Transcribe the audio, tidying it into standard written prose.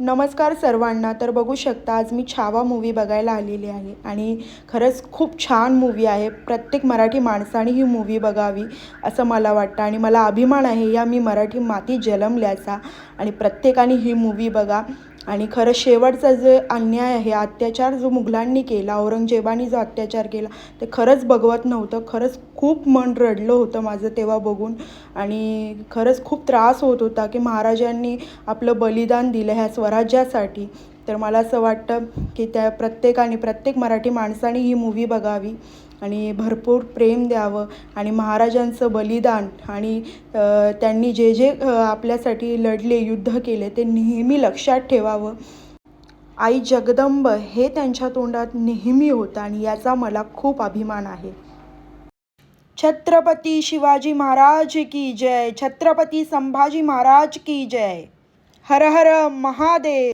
नमस्कार सर्वांना. तर बघू शकता आज मी छावा मूव्ही बघायला आलेली आहे आणि खरंच खूप छान मूव्ही आहे. प्रत्येक मराठी माणसाने ही मूव्ही बघावी असं मला वाटतं आणि मला अभिमान आहे या मी मराठी मातीत जन्मल्याचा. आणि प्रत्येकाने ही मूव्ही बघा. आणि खरं शेवटचा जो अन्याय आहे, अत्याचार जो मुघलांनी केला, औरंगजेबाने जो अत्याचार केला ते खरंच बघवत नव्हतं. खरंच खूप मन रडलं होतं माझं तेव्हा बघून. आणि खरंच खूप त्रास होत होता की महाराजांनी आपलं बलिदान दिलं ह्या स्वराज्यासाठी. तर मला असं वाटतं की त्या प्रत्येक मराठी माणसाने ही मूव्ही बघावी आणि भरपूर प्रेम द्यावं आणि महाराजांचं बलिदान आणि त्यांनी जे जे आपल्यासाठी लढले, युद्ध केले ते नेहमी लक्षात ठेवावं. आई जगदंब हे त्यांच्या तोंडात नेहमी होतं आणि याचा मला खूप अभिमान आहे. छत्रपती शिवाजी महाराज की जय. छत्रपती संभाजी महाराज की जय. हर हर महादेव.